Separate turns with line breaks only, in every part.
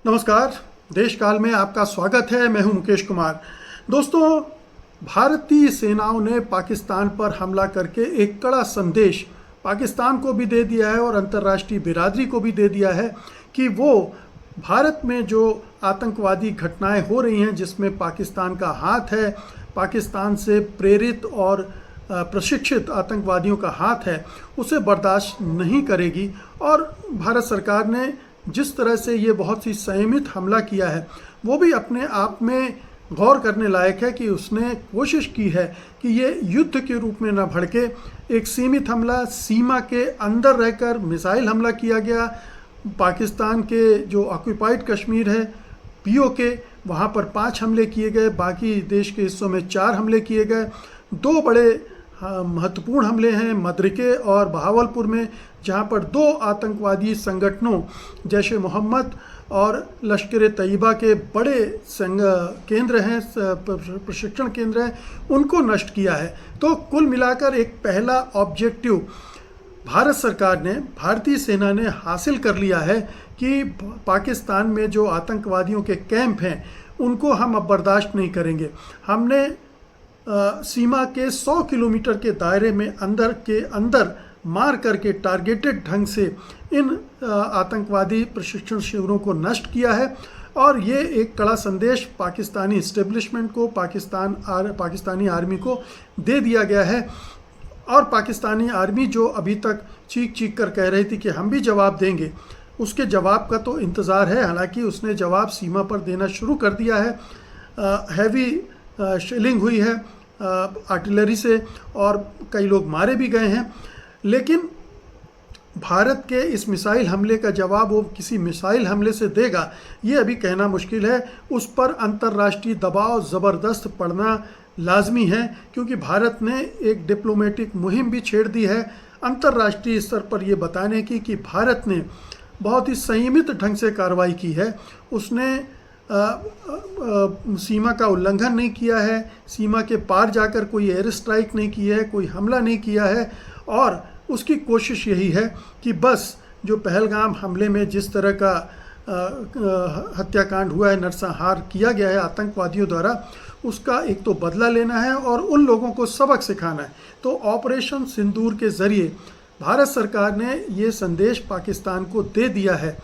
नमस्कार। देश काल में आपका स्वागत है। मैं हूं मुकेश कुमार। दोस्तों, भारतीय सेनाओं ने पाकिस्तान पर हमला करके एक कड़ा संदेश पाकिस्तान को भी दे दिया है और अंतर्राष्ट्रीय बिरादरी को भी दे दिया है कि वो भारत में जो आतंकवादी घटनाएं हो रही हैं, जिसमें पाकिस्तान का हाथ है, पाकिस्तान से प्रेरित और प्रशिक्षित आतंकवादियों का हाथ है, उसे बर्दाश्त नहीं करेगी। और भारत सरकार ने जिस तरह से ये बहुत ही संयमित हमला किया है, वो भी अपने आप में गौर करने लायक है कि उसने कोशिश की है कि ये युद्ध के रूप में न भड़के। एक सीमित हमला, सीमा के अंदर रहकर मिसाइल हमला किया गया। पाकिस्तान के जो ऑक्यूपाइड कश्मीर है, पीओके, वहाँ पर 5 हमले किए गए, बाकी देश के हिस्सों में 4 हमले किए गए। 2 बड़े महत्वपूर्ण हमले हैं मदरिके और बहावलपुर में, जहां पर 2 आतंकवादी संगठनों जैश-ए मोहम्मद और लश्कर तैयबा के बड़े केंद्र हैं, प्रशिक्षण केंद्र हैं, उनको नष्ट किया है। तो कुल मिलाकर एक पहला ऑब्जेक्टिव भारत सरकार ने, भारतीय सेना ने हासिल कर लिया है कि पाकिस्तान में जो आतंकवादियों के कैंप हैं उनको हम अब बर्दाश्त नहीं करेंगे। हमने सीमा के 100 किलोमीटर के दायरे में अंदर मार करके टारगेटेड ढंग से इन आतंकवादी प्रशिक्षण शिविरों को नष्ट किया है। और ये एक कड़ा संदेश पाकिस्तानी इस्टेब्लिशमेंट को, पाकिस्तानी आर्मी को दे दिया गया है। और पाकिस्तानी आर्मी जो अभी तक चीख कर कह रही थी कि हम भी जवाब देंगे, उसके जवाब का तो इंतज़ार है। हालांकि उसने जवाब सीमा पर देना शुरू कर दिया है। हैवी शेलिंग हुई है आर्टिलरी से और कई लोग मारे भी गए हैं। लेकिन भारत के इस मिसाइल हमले का जवाब वो किसी मिसाइल हमले से देगा, ये अभी कहना मुश्किल है। उस पर अंतर्राष्ट्रीय दबाव ज़बरदस्त पड़ना लाजमी है, क्योंकि भारत ने एक डिप्लोमेटिक मुहिम भी छेड़ दी है अंतर्राष्ट्रीय स्तर पर ये बताने की कि भारत ने बहुत ही संयमित ढंग से कार्रवाई की है। उसने सीमा का उल्लंघन नहीं किया है, सीमा के पार जाकर कोई एयर स्ट्राइक नहीं की है, कोई हमला नहीं किया है। और उसकी कोशिश यही है कि बस जो पहलगाम हमले में जिस तरह का हत्याकांड हुआ है, नरसंहार किया गया है आतंकवादियों द्वारा, उसका एक तो बदला लेना है और उन लोगों को सबक सिखाना है। तो ऑपरेशन सिंदूर के ज़रिए भारत सरकार ने ये संदेश पाकिस्तान को दे दिया है।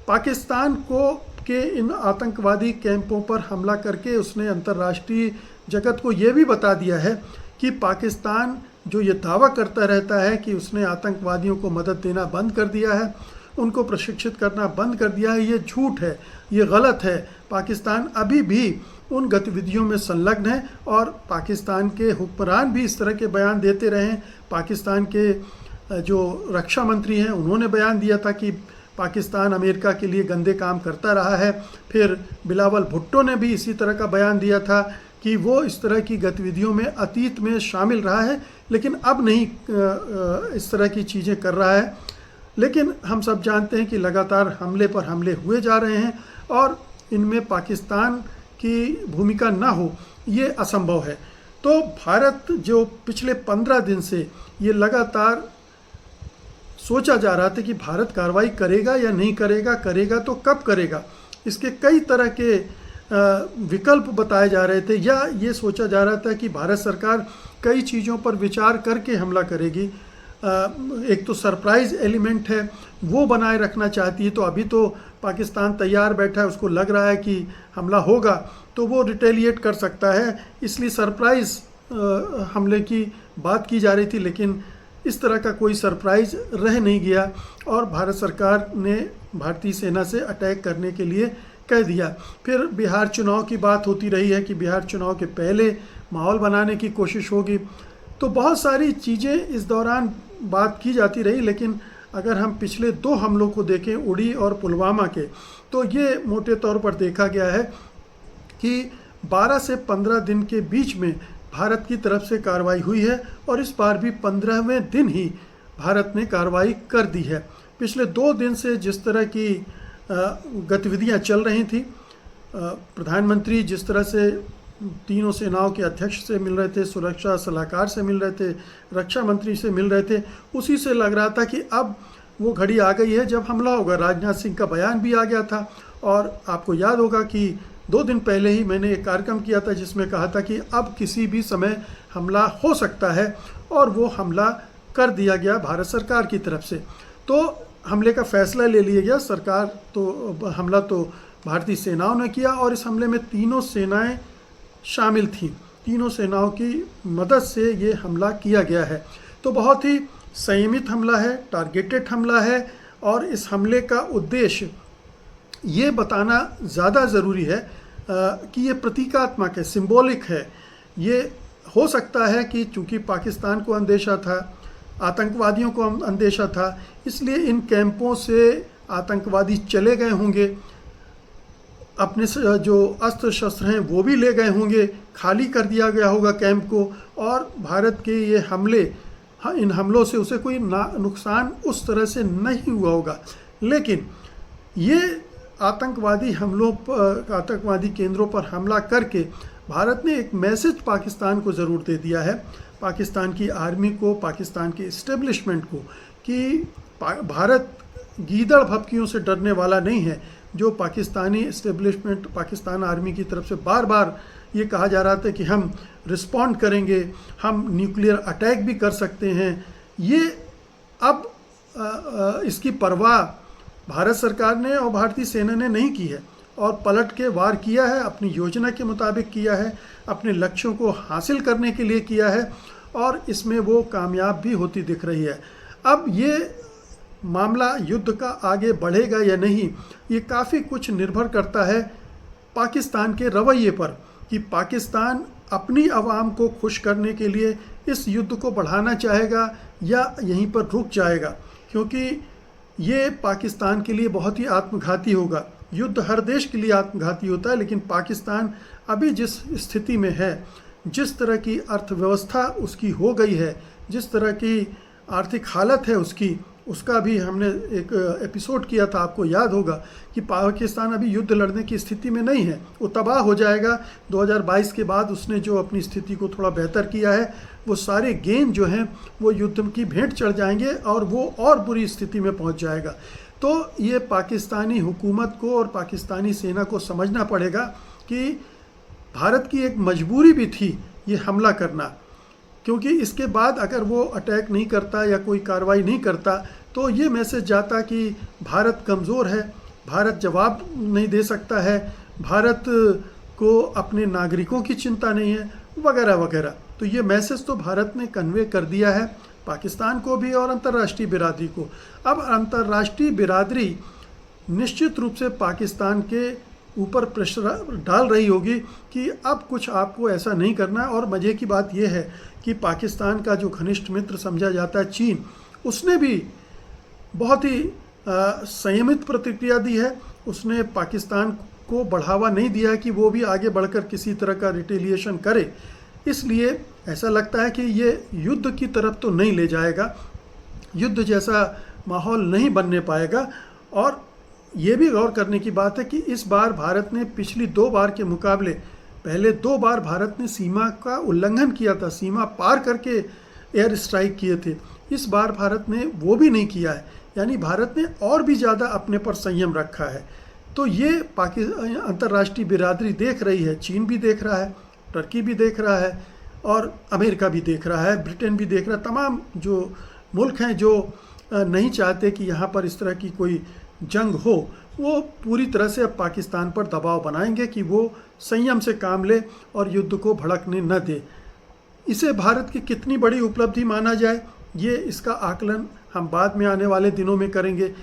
पाकिस्तान को के इन आतंकवादी कैंपों पर हमला करके उसने अंतर्राष्ट्रीय जगत को ये भी बता दिया है कि पाकिस्तान जो ये दावा करता रहता है कि उसने आतंकवादियों को मदद देना बंद कर दिया है, उनको प्रशिक्षित करना बंद कर दिया है, ये झूठ है, ये गलत है। पाकिस्तान अभी भी उन गतिविधियों में संलग्न है और पाकिस्तान के हुक्मरान भी इस तरह के बयान देते रहे हैं। पाकिस्तान के जो रक्षा मंत्री हैं, उन्होंने बयान दिया था कि पाकिस्तान अमेरिका के लिए गंदे काम करता रहा है। फिर बिलावल भुट्टो ने भी इसी तरह का बयान दिया था कि वो इस तरह की गतिविधियों में अतीत में शामिल रहा है, लेकिन अब नहीं इस तरह की चीज़ें कर रहा है। लेकिन हम सब जानते हैं कि लगातार हमले पर हमले हुए जा रहे हैं और इनमें पाकिस्तान की भूमिका ना हो, ये असंभव है। तो भारत जो पिछले 15 दिन से ये लगातार सोचा जा रहा था कि भारत कार्रवाई करेगा या नहीं करेगा, करेगा तो कब करेगा, इसके कई तरह के विकल्प बताए जा रहे थे, या ये सोचा जा रहा था कि भारत सरकार कई चीज़ों पर विचार करके हमला करेगी। एक तो सरप्राइज़ एलिमेंट है, वो बनाए रखना चाहती है। तो अभी तो पाकिस्तान तैयार बैठा है, उसको लग रहा है कि हमला होगा तो वो रिटेलिएट कर सकता है, इसलिए सरप्राइज़ हमले की बात की जा रही थी। लेकिन इस तरह का कोई सरप्राइज़ रह नहीं गया और भारत सरकार ने भारतीय सेना से अटैक करने के लिए कह दिया। फिर बिहार चुनाव की बात होती रही है कि बिहार चुनाव के पहले माहौल बनाने की कोशिश होगी। तो बहुत सारी चीज़ें इस दौरान बात की जाती रही। लेकिन अगर हम पिछले 2 हमलों को देखें, उड़ी और पुलवामा के, तो ये मोटे तौर पर देखा गया है कि 12 से 15 दिन के बीच में भारत की तरफ से कार्रवाई हुई है और इस बार भी 15वें दिन ही भारत ने कार्रवाई कर दी है। पिछले 2 दिन से जिस तरह की गतिविधियां चल रही थी, प्रधानमंत्री जिस तरह से तीनों सेनाओं के अध्यक्ष से मिल रहे थे, सुरक्षा सलाहकार से मिल रहे थे, रक्षा मंत्री से मिल रहे थे, उसी से लग रहा था कि अब वो घड़ी आ गई है जब हमला होगा। राजनाथ सिंह का बयान भी आ गया था और आपको याद होगा कि 2 दिन पहले ही मैंने एक कार्यक्रम किया था जिसमें कहा था कि अब किसी भी समय हमला हो सकता है, और वो हमला कर दिया गया भारत सरकार की तरफ से। तो हमले का फैसला ले लिया गया, सरकार तो हमला तो भारतीय सेनाओं ने किया, और इस हमले में तीनों सेनाएं शामिल थीं। तीनों सेनाओं की मदद से ये हमला किया गया है। तो बहुत ही संयमित हमला है, टारगेटेड हमला है, और इस हमले का उद्देश्य ये बताना ज़्यादा ज़रूरी है कि ये प्रतीकात्मक है, सिंबॉलिक है। ये हो सकता है कि चूँकि पाकिस्तान को अंदेशा था, आतंकवादियों को अंदेशा था, इसलिए इन कैंपों से आतंकवादी चले गए होंगे, अपने जो अस्त्र शस्त्र हैं वो भी ले गए होंगे, खाली कर दिया गया होगा कैंप को, और भारत के ये हमले, हाँ, इन हमलों से उसे कोई नुकसान उस तरह से नहीं हुआ होगा। लेकिन ये आतंकवादी हमलों पर, आतंकवादी केंद्रों पर हमला करके भारत ने एक मैसेज पाकिस्तान को ज़रूर दे दिया है, पाकिस्तान की आर्मी को, पाकिस्तान के इस्टेब्लिशमेंट को, कि भारत गीदड़ भभकियों से डरने वाला नहीं है। जो पाकिस्तानी इस्टेब्लिशमेंट, पाकिस्तान आर्मी की तरफ से बार बार ये कहा जा रहा था कि हम रिस्पॉन्ड करेंगे, हम न्यूक्लियर अटैक भी कर सकते हैं, ये अब इसकी परवाह भारत सरकार ने और भारतीय सेना ने नहीं की है, और पलट के वार किया है, अपनी योजना के मुताबिक किया है, अपने लक्ष्यों को हासिल करने के लिए किया है, और इसमें वो कामयाब भी होती दिख रही है। अब ये मामला युद्ध का आगे बढ़ेगा या नहीं, ये काफ़ी कुछ निर्भर करता है पाकिस्तान के रवैये पर, कि पाकिस्तान अपनी आवाम को खुश करने के लिए इस युद्ध को बढ़ाना चाहेगा या यहीं पर रुक जाएगा, क्योंकि ये पाकिस्तान के लिए बहुत ही आत्मघाती होगा। युद्ध हर देश के लिए आत्मघाती होता है, लेकिन पाकिस्तान अभी जिस स्थिति में है, जिस तरह की अर्थव्यवस्था उसकी हो गई है, जिस तरह की आर्थिक हालत है उसकी, उसका भी हमने एक एपिसोड किया था, आपको याद होगा कि पाकिस्तान अभी युद्ध लड़ने की स्थिति में नहीं है, वो तबाह हो जाएगा। 2022 के बाद उसने जो अपनी स्थिति को थोड़ा बेहतर किया है, वो सारे गेंद जो हैं वो युद्ध की भेंट चढ़ जाएंगे और वो और बुरी स्थिति में पहुंच जाएगा। तो ये पाकिस्तानी हुकूमत को और पाकिस्तानी सेना को समझना पड़ेगा कि भारत की एक मजबूरी भी थी ये हमला करना, क्योंकि इसके बाद अगर वो अटैक नहीं करता या कोई कार्रवाई नहीं करता तो ये मैसेज जाता कि भारत कमज़ोर है, भारत जवाब नहीं दे सकता है, भारत को अपने नागरिकों की चिंता नहीं है, वगैरह वगैरह। तो ये मैसेज तो भारत ने कन्वे कर दिया है पाकिस्तान को भी और अंतर्राष्ट्रीय बिरादरी को। अब अंतर्राष्ट्रीय बिरादरी निश्चित रूप से पाकिस्तान के ऊपर प्रेशर डाल रही होगी कि अब कुछ आपको ऐसा नहीं करना। और मज़े की बात यह है कि पाकिस्तान का जो घनिष्ठ मित्र समझा जाता है चीन, उसने भी बहुत ही संयमित प्रतिक्रिया दी है। उसने पाकिस्तान को बढ़ावा नहीं दिया कि वो भी आगे बढ़कर किसी तरह का रिटेलिएशन करे। इसलिए ऐसा लगता है कि ये युद्ध की तरफ तो नहीं ले जाएगा, युद्ध जैसा माहौल नहीं बनने पाएगा। और ये भी गौर करने की बात है कि इस बार भारत ने पिछली 2 बार के मुकाबले पहले 2 बार भारत ने सीमा का उल्लंघन किया था, सीमा पार करके एयर स्ट्राइक किए थे। इस बार भारत ने वो भी नहीं किया है, यानी भारत ने और भी ज़्यादा अपने पर संयम रखा है। तो ये अंतर्राष्ट्रीय बिरादरी देख रही है, चीन भी देख रहा है, टर्की भी देख रहा है और अमेरिका भी देख रहा है, ब्रिटेन भी देख रहा है। तमाम जो मुल्क हैं जो नहीं चाहते कि यहाँ पर इस तरह की कोई जंग हो, वो पूरी तरह से अब पाकिस्तान पर दबाव बनाएंगे कि वो संयम से काम ले और युद्ध को भड़कने न दे। इसे भारत की कितनी बड़ी उपलब्धि माना जाए, ये इसका आकलन हम बाद में आने वाले दिनों में करेंगे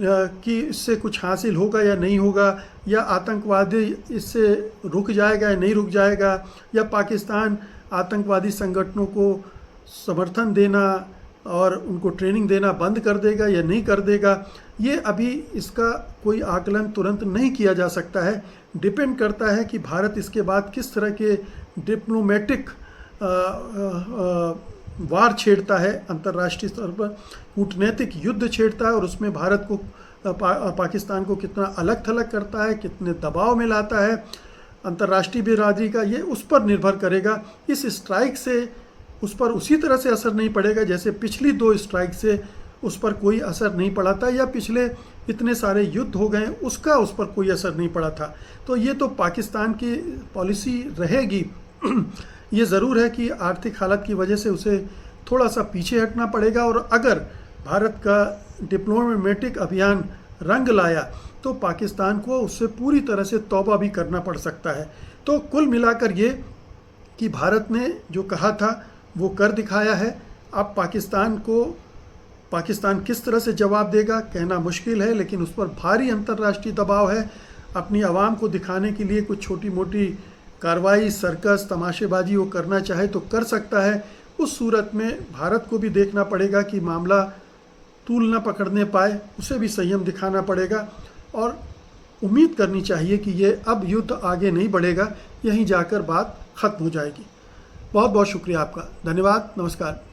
कि इससे कुछ हासिल होगा या नहीं होगा, या आतंकवादी इससे रुक जाएगा या नहीं रुक जाएगा, या पाकिस्तान आतंकवादी संगठनों को समर्थन देना और उनको ट्रेनिंग देना बंद कर देगा या नहीं कर देगा। ये अभी इसका कोई आकलन तुरंत नहीं किया जा सकता है। डिपेंड करता है कि भारत इसके बाद किस तरह के डिप्लोमेटिक वार छेड़ता है, अंतर्राष्ट्रीय स्तर पर कूटनीतिक युद्ध छेड़ता है और उसमें भारत को पाकिस्तान को कितना अलग थलग करता है, कितने दबाव में लाता है अंतर्राष्ट्रीय बिरादरी का, ये उस पर निर्भर करेगा। इस स्ट्राइक से उस पर उसी तरह से असर नहीं पड़ेगा जैसे पिछली 2 स्ट्राइक से उस पर कोई असर नहीं पड़ा था, या पिछले इतने सारे युद्ध हो गए उसका उस पर कोई असर नहीं पड़ा था। तो ये तो पाकिस्तान की पॉलिसी रहेगी। ये ज़रूर है कि आर्थिक हालत की वजह से उसे थोड़ा सा पीछे हटना पड़ेगा, और अगर भारत का डिप्लोमेटिक अभियान रंग लाया तो पाकिस्तान को उससे पूरी तरह से तौबा भी करना पड़ सकता है। तो कुल मिलाकर ये कि भारत ने जो कहा था वो कर दिखाया है। अब पाकिस्तान किस तरह से जवाब देगा कहना मुश्किल है, लेकिन उस पर भारी अंतर्राष्ट्रीय दबाव है। अपनी आवाम को दिखाने के लिए कुछ छोटी मोटी कार्रवाई, सर्कस, तमाशेबाजी वो करना चाहे तो कर सकता है। उस सूरत में भारत को भी देखना पड़ेगा कि मामला तूल न पकड़ने पाए, उसे भी संयम दिखाना पड़ेगा, और उम्मीद करनी चाहिए कि ये अब युद्ध आगे नहीं बढ़ेगा, यहीं जाकर बात खत्म हो जाएगी। बहुत बहुत शुक्रिया आपका, धन्यवाद, नमस्कार।